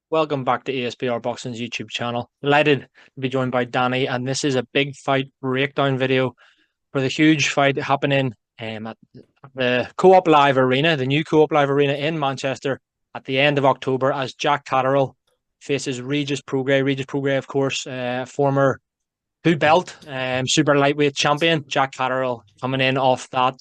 Welcome back to ESBR Boxing's YouTube channel. Delighted to be joined by Danny, and this is a big fight breakdown video for the huge fight happening at the Co-op Live Arena, the new Co-op Live Arena in Manchester at the end of October, as Jack Catterall faces Regis Prograis. Regis Prograis, of course, former two-belt super lightweight champion. Jack Catterall coming in off that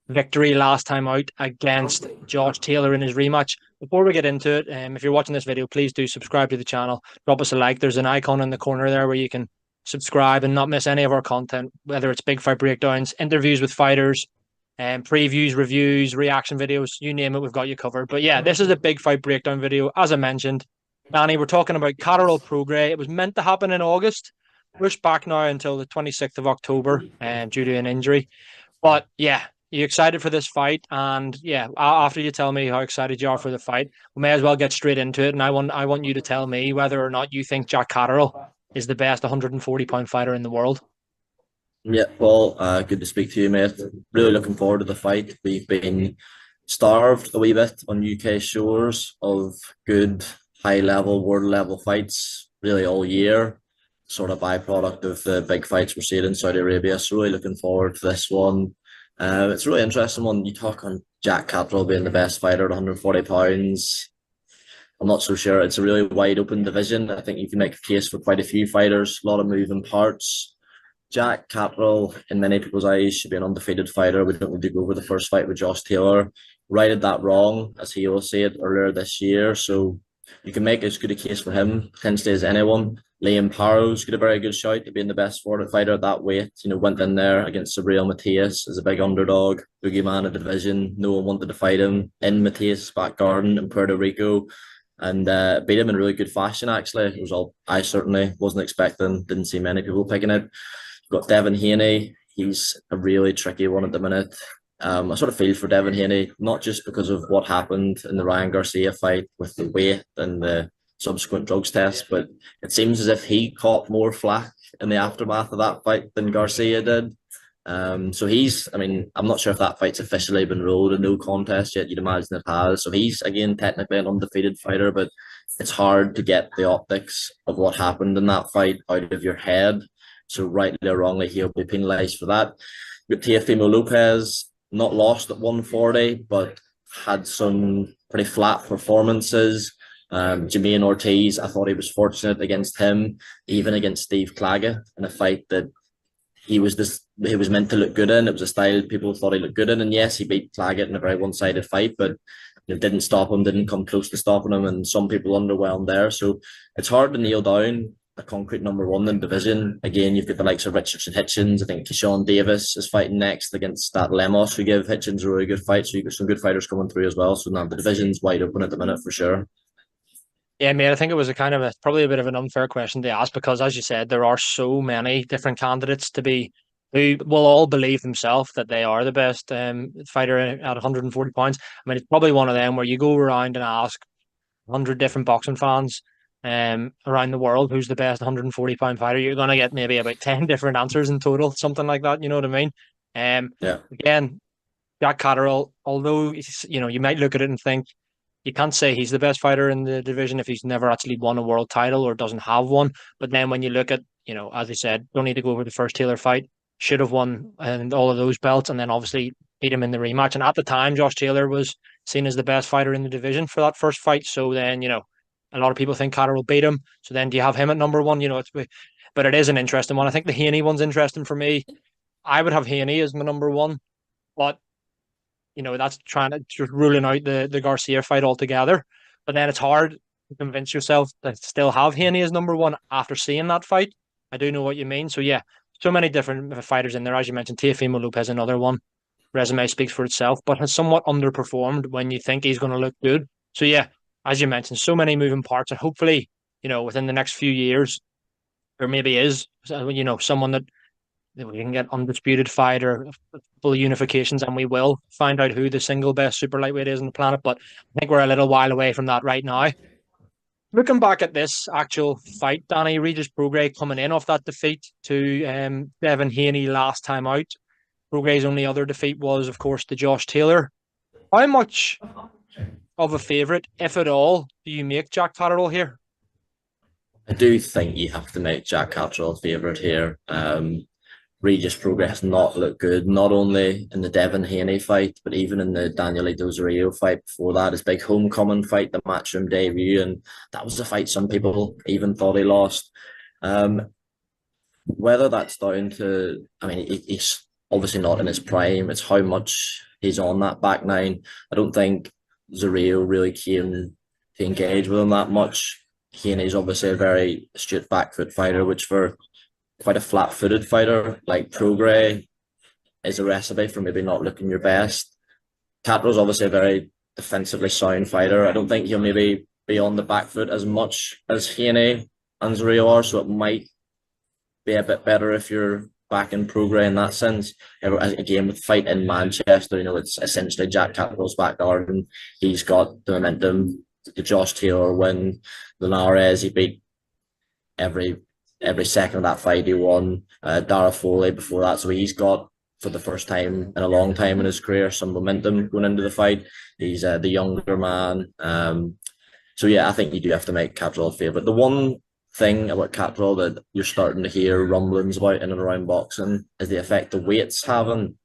victory last time out against Josh Taylor in his rematch. Before we get into it, if you're watching this video, please do subscribe to the channel. Drop us a like. There's an icon in the corner there where you can subscribe and not miss any of our content, whether it's big fight breakdowns, interviews with fighters, previews, reviews, reaction videos, you name it, we've got you covered. But yeah, this is a big fight breakdown video. As I mentioned, Danny, we're talking about Catterall Prograis. It was meant to happen in August, pushed back now until the 26th of October due to an injury. But yeah, you excited for this fight? And yeah, after you tell me how excited you are for the fight, we may as well get straight into it. And I want you to tell me whether or not you think Jack Catterall is the best 140-pound fighter in the world. Yeah, Paul, good to speak to you, mate. Really looking forward to the fight. We've been starved a wee bit on UK shores of good, high level, world level fights really all year. Sort of byproduct of the big fights we're seeing in Saudi Arabia. So really looking forward to this one. It's a really interesting one. You talk on Jack Catterall being the best fighter at 140 pounds. I'm not so sure. It's a really wide open division. I think you can make a case for quite a few fighters, a lot of moving parts. Jack Catterall, in many people's eyes, should be an undefeated fighter. We don't need to go over the first fight with Josh Taylor. Righted that wrong, as he will say it earlier this year. So you can make as good a case for him potentially as anyone. Liam Parrow's got a very good shout to being the best fighter at that weight. Went in there against Sabriel Matias as a big underdog, boogeyman of the division. No one wanted to fight him in Matias' back garden in Puerto Rico, and beat him in really good fashion. Actually, it was all I certainly wasn't expecting. Didn't see many people picking it. We've got Devin Haney. He's a really tricky one at the minute. I sort of feel for Devin Haney, not just because of what happened in the Ryan Garcia fight with the weight and the subsequent drugs test, but it seems as if he caught more flack in the aftermath of that fight than Garcia did. So I'm not sure if that fight's officially been ruled a no contest yet. You'd imagine it has. So he's, again, technically an undefeated fighter, but it's hard to get the optics of what happened in that fight out of your head. So rightly or wrongly, he'll be penalised for that. With Teofimo Lopez, not lost at 140, but had some pretty flat performances. Jermaine Ortiz, I thought he was fortunate against him, even against Steve Claggett in a fight that he was meant to look good in. It was a style people thought he looked good in, and yes, he beat Claggett in a very one-sided fight, but it didn't stop him, didn't come close to stopping him, and some people underwhelmed there. So it's hard to nail down a concrete number one in the division. Again, you've got the likes of Richardson Hitchens. I think Keyshawn Davis is fighting next against that Lemos, who give Hitchens a really good fight. So you've got some good fighters coming through as well. So now the division's wide open at the minute for sure. Yeah, mate, I think it was probably a bit of an unfair question to ask because, as you said, there are so many different candidates who will all believe themselves that they are the best fighter at 140 pounds. I mean, it's probably one of them where you go around and ask 100 different boxing fans around the world who's the best 140-pound fighter. You're going to get maybe about 10 different answers in total, something like that. You know what I mean? Yeah. Again, Jack Catterall, although you might look at it and think you can't say he's the best fighter in the division if he's never actually won a world title or doesn't have one. But then when you look at, as I said, don't need to go over the first Taylor fight, should have won and all of those belts, and then obviously beat him in the rematch. And at the time, Josh Taylor was seen as the best fighter in the division for that first fight. So then, a lot of people think Catterall will beat him. So then do you have him at number one? But it is an interesting one. I think the Haney one's interesting for me. I would have Haney as my number one, but that's trying to just ruling out the Garcia fight altogether. But then it's hard to convince yourself to still have Haney as number one after seeing that fight. I do know what you mean. So yeah, so many different fighters in there. As you mentioned, Teofimo Lopez, another one. Resume speaks for itself, but has somewhat underperformed when you think he's going to look good. So yeah, as you mentioned, so many moving parts, and hopefully, within the next few years, there maybe is, someone that we can get undisputed fight or full unifications, and we will find out who the single best super lightweight is on the planet. But I think we're a little while away from that right now. Looking back at this actual fight, Danny, Regis Prograis coming in off that defeat to Devin Haney last time out. Prograis' only other defeat was, of course, the Josh Taylor. How much of a favourite, if at all, do you make Jack Catterall here? I do think you have to make Jack Catterall a favourite here. Regis Prograis not look good, not only in the Devin Haney fight, but even in the Danielito Rio fight before that, his big homecoming fight, the Matchroom debut, and that was the fight some people even thought he lost. Um, Whether that's down to, I mean, he's obviously not in his prime. It's how much he's on that back nine. I don't think Zareo really came to engage with him that much. Haney's obviously a very astute back foot fighter, which for quite a flat footed fighter like Prograis is a recipe for maybe not looking your best. Catterall's obviously a very defensively sound fighter. I don't think he'll maybe be on the back foot as much as Haney and Zareo are, so it might be a bit better if you're back in Prograis in that sense. Again, with fight in Manchester, it's essentially Jack Catterall's backyard, and he's got the momentum. The Josh Taylor win, Linares, he beat every second of that fight. He won Dara Foley before that, so he's got, for the first time in a long time in his career, some momentum going into the fight. He's the younger man. So yeah, I think you do have to make Catterall a favourite. The one thing about Catterall that you're starting to hear rumblings about in and around boxing is the effect the weight's having.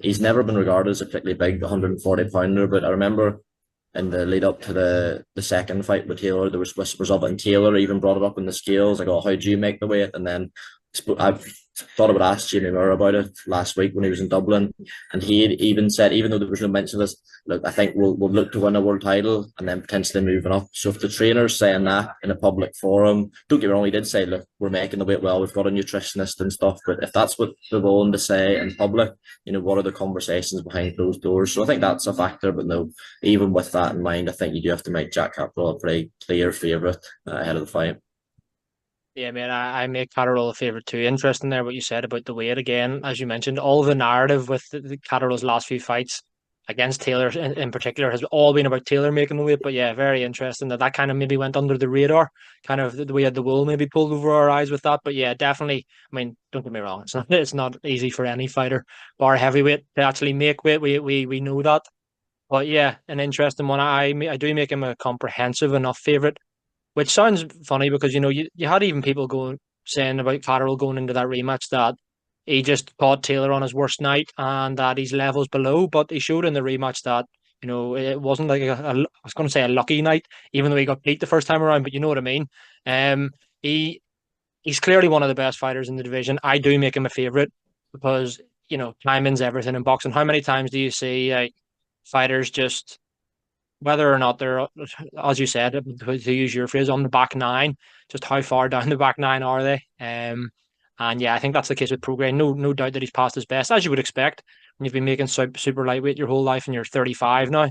He's never been regarded as a particularly big 140 pounder, but I remember in the lead up to the second fight with Taylor, there was whispers of it, and Taylor even brought it up in the scales, like, oh, how do you make the weight? And then I thought I would ask Jamie Moore about it last week when he was in Dublin, and he had even said, even though there was no mention of this, look, I think we'll look to win a world title and then potentially moving up. So if the trainer's saying that in a public forum, don't get me wrong, he did say, look, we're making the weight well, we've got a nutritionist and stuff, but if that's what they're willing to say in public, what are the conversations behind closed doors? So I think that's a factor, but no, even with that in mind, I think you do have to make Jack Catterall a pretty clear favourite ahead of the fight. Yeah, man, I make Catterall a favourite too. Interesting there what you said about the weight again. As you mentioned, all the narrative with the Catterall's last few fights against Taylor in particular has all been about Taylor making the weight. But yeah, very interesting that kind of maybe went under the radar, kind of we had the wool maybe pulled over our eyes with that. But yeah, definitely. I mean, don't get me wrong, it's not easy for any fighter, bar heavyweight, to actually make weight. We know that. But yeah, an interesting one. I do make him a comprehensive enough favourite, which sounds funny because you had even people going saying about Catterall going into that rematch that he just caught Taylor on his worst night and that he's levels below. But he showed in the rematch that it wasn't like I was going to say a lucky night, even though he got beat the first time around. But you know what I mean. Um, he he's clearly one of the best fighters in the division. I do make him a favorite because timing's everything in boxing. How many times do you see fighters just, whether or not they're, as you said, to use your phrase, on the back nine, just how far down the back nine are they? And yeah, I think that's the case with Prograis. No doubt that he's past his best, as you would expect when you've been making super lightweight your whole life and you're 35 now.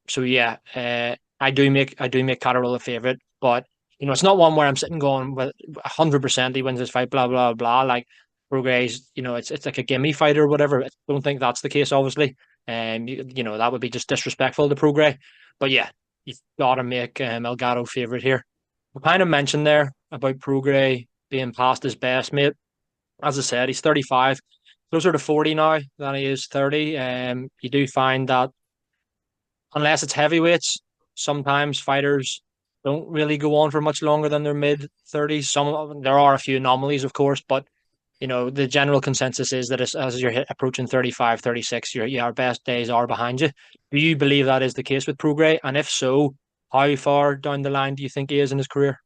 So yeah, I do make Catterall a favorite, but it's not one where I'm sitting going with 100% he wins this fight, blah blah blah. Like Prograis, it's like a gimme fight or whatever. I don't think that's the case, obviously. That would be just disrespectful to Prograis. But yeah, you've got to make Elgato favorite here. We kind of mentioned there about Prograis being past his best, mate. As I said, he's 35, closer to 40 now than he is 30. You do find that unless it's heavyweights, sometimes fighters don't really go on for much longer than their mid 30s. There are a few anomalies, of course, but the general consensus is that as you're approaching 35, 36, your best days are behind you. Do you believe that is the case with Prograis? And if so, how far down the line do you think he is in his career?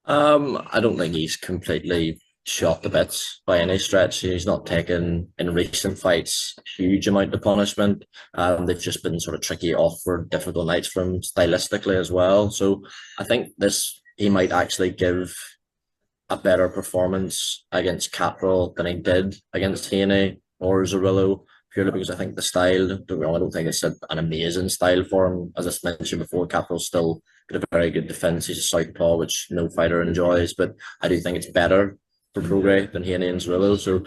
I don't think he's completely shot to bits by any stretch. He's not taken in recent fights a huge amount of punishment. They've just been sort of tricky, awkward, difficult nights for him stylistically as well. So I think he might actually give a better performance against Catterall than he did against Haney or Zerillo, purely because I think the style, don't get me wrong, I don't think it's an amazing style for him. As I mentioned before, Catterall's still got a very good defence. He's a southpaw, which no fighter enjoys, but I do think it's better for Prograis than Haney and Zerillo. So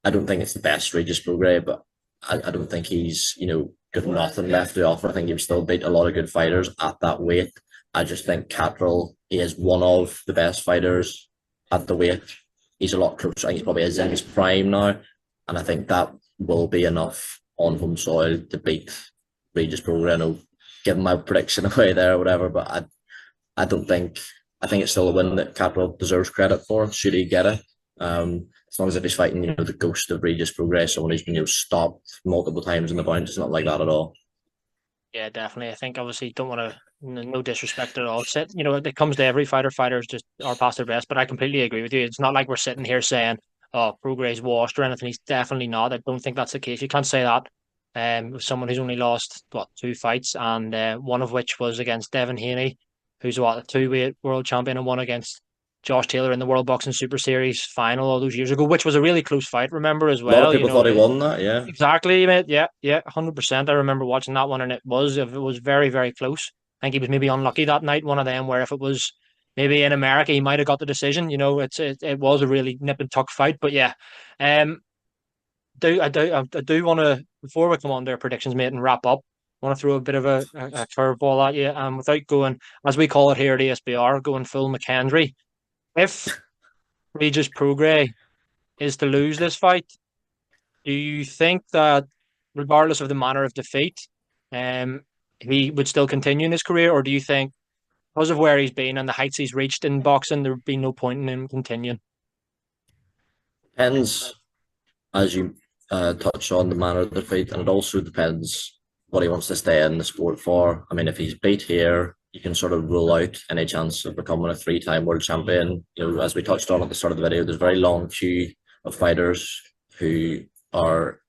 I don't think it's the best Regis Prograis, but I don't think he's, got nothing left to offer. I think he'll still beat a lot of good fighters at that weight. I just think Catterall is one of the best fighters at the weight. He's a lot closer. I think he's probably in his prime now, and I think that will be enough on home soil to beat Regis Prograis. I know, giving my prediction away there or whatever, but I don't think I think it's still a win that Catterall deserves credit for. Should he get it? As long as if he's fighting, the ghost of Regis Prograis, someone who's been stopped multiple times in the bounce, it's not like that at all. Yeah, definitely. I think obviously don't want to no disrespect at all. Sit, it comes to every fighter. Fighters just are past their best. But I completely agree with you. It's not like we're sitting here saying, "Oh, Prograis washed" or anything. He's definitely not. I don't think that's the case. You can't say that. With someone who's only lost two fights, and one of which was against Devin Haney, who's a two-weight world champion, and one against Josh Taylor in the World Boxing Super Series final all those years ago, which was a really close fight. Remember as A lot of well. people thought he won that, yeah. Exactly, mate. Yeah, yeah, 100%. I remember watching that one, and it was very, very close. I think he was maybe unlucky that night. One of them where if it was maybe in America, he might have got the decision. It was a really nip and tuck fight. But yeah, um, I do want to before we come on to our predictions, mate, and wrap up. I want to throw a bit of a curveball at you, without going as we call it here at ESBR, going full McKendry. If Regis Prograis is to lose this fight, do you think that, regardless of the manner of defeat, um, he would still continue in his career, or do you think, because of where he's been and the heights he's reached in boxing, there'd be no point in him continuing? Depends, as you touch on, the manner of the fight, and it also depends what he wants to stay in the sport for. I mean, if he's beat here, you can sort of rule out any chance of becoming a three-time world champion. As we touched on at the start of the video, there's a very long queue of fighters who are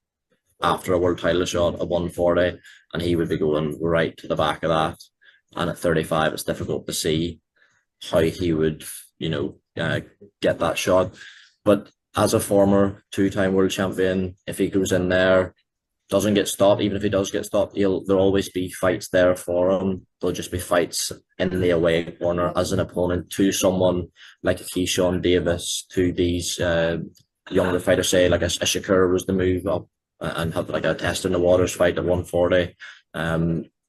after a world title shot at 140, and he would be going right to the back of that. And at 35, it's difficult to see how he would, get that shot. But as a former two-time world champion, if he goes in there, doesn't get stopped, even if he does get stopped, there'll always be fights there for him. There'll just be fights in the away corner as an opponent to someone like a Keyshawn Davis, to these younger fighters, say like a Shakur was the move up and have like a test in the waters fight at 140.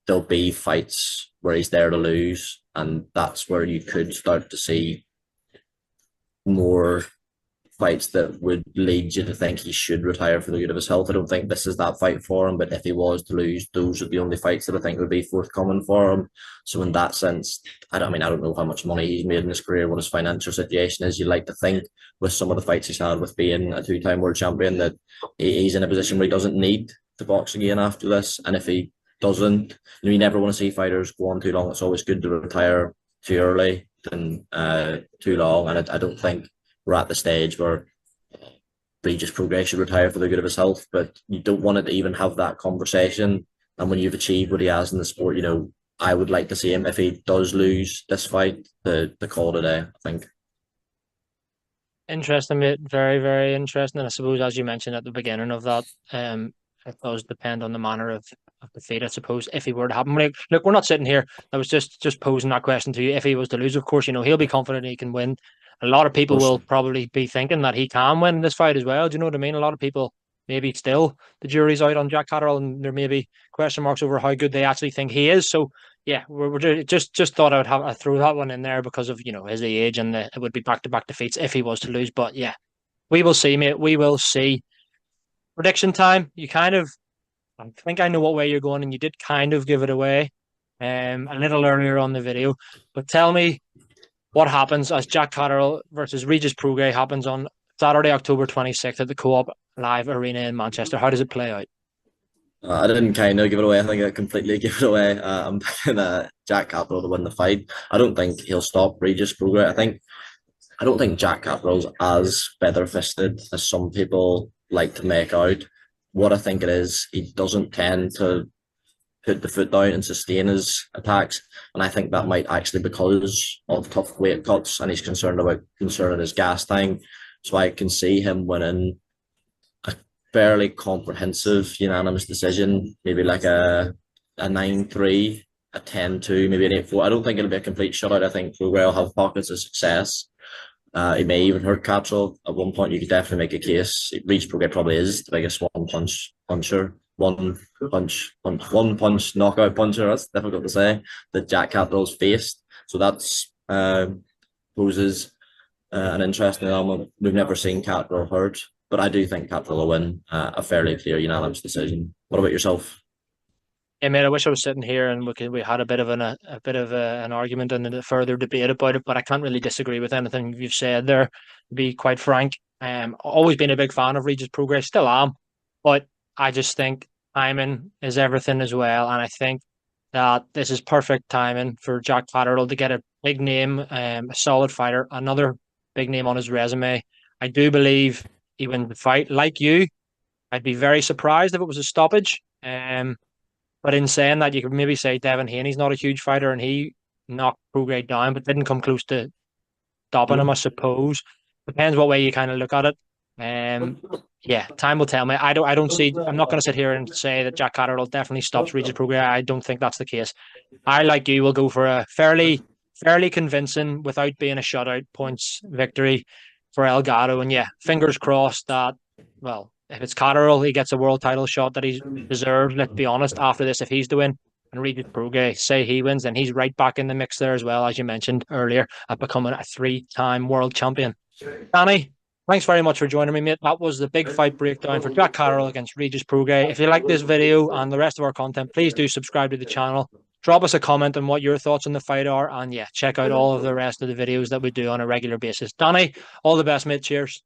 There'll be fights where he's there to lose, and that's where you could start to see more fights that would lead you to think he should retire for the good of his health. I don't think this is that fight for him, but if he was to lose, those are the only fights that I think would be forthcoming for him. So in that sense, I don't know how much money he's made in his career, what his financial situation is. You like to think with some of the fights he's had with being a two-time world champion that he's in a position where he doesn't need to box again after this. And if he doesn't, you never want to see fighters go on too long. It's always good to retire too early than too long. And I don't think we're at the stage where Regis Prograis should retire for the good of his health, but you don't want it to even have that conversation. And when you've achieved what he has in the sport, I would like to see him, if he does lose this fight, to call it a day, I think. Interesting, mate. Very, very interesting. And I suppose, as you mentioned at the beginning of that, it does depend on the manner of the fate, I suppose, if he were to happen. Look, we're not sitting here. I was just posing that question to you. If he was to lose, of course, he'll be confident he can win. A lot of people will probably be thinking that he can win this fight as well. Do you know what I mean? A lot of people, maybe still the jury's out on Jack Catterall, and there may be question marks over how good they actually think he is. So yeah, we're just thought I'd throw that one in there because of his age, and it would be back-to-back defeats if he was to lose. But yeah, we will see, mate. We will see. Prediction time. I think I know what way you're going, and you did kind of give it away, a little earlier on the video. But tell me what happens as Jack Catterall versus Regis Prograis happens on Saturday, October 26th at the Co-op Live Arena in Manchester. How does it play out? I didn't kind of give it away. I think I completely give it away. I'm picking Jack Catterall to win the fight. I don't think he'll stop Regis Prograis. I don't think Jack Catterall's as feather-fisted as some people like to make out. What I think it is, he doesn't tend to put the foot down and sustain his attacks. And I think that might actually because of tough weight cuts, and he's concerned about concerning his gas tank. So I can see him winning a fairly comprehensive unanimous decision, maybe like a 9-3, a 10-2, maybe an 8-4. I don't think it'll be a complete shutout. I think Prograis will have pockets of success. He may even hurt Catterall at one point. You could definitely make a case. Regis Prograis probably is the biggest one punch knockout puncher. That's difficult to say, that Jack Catterall's faced. So that's poses an interesting element. We've never seen Catterall hurt, but I do think Catterall will win a fairly clear unanimous decision. What about yourself? Hey mate, I wish I was sitting here and we had a bit of an argument and a further debate about it, but I can't really disagree with anything you've said there. To be quite frank, always been a big fan of Regis Prograis, still am, but I just think timing is everything as well, and I think that this is perfect timing for Jack Catterall to get a big name, a solid fighter, another big name on his resume. I do believe he wins the fight. Like you, I'd be very surprised if it was a stoppage. But in saying that, you could maybe say Devin Haney's not a huge fighter and he knocked Prograis down, but didn't come close to stopping him, I suppose. Depends what way you kind of look at it. Um, yeah, time will tell me. I don't see. I'm not going to sit here and say that Jack Catterall definitely stops Regis Prograis. I don't think that's the case. I, like you, will go for a fairly convincing, without being a shutout, points victory for Elgato. And yeah, fingers crossed that, well, if it's Catterall, he gets a world title shot that he's deserved. Let's be honest. After this, if he's to win and Regis Prograis, say he wins, then he's right back in the mix there as well, as you mentioned earlier, at becoming a three-time world champion. Danny, thanks very much for joining me, mate. That was the big fight breakdown for Jack Catterall against Regis Prograis. If you like this video and the rest of our content, please do subscribe to the channel. Drop us a comment on what your thoughts on the fight are. And yeah, check out all of the rest of the videos that we do on a regular basis. Danny, all the best, mate. Cheers.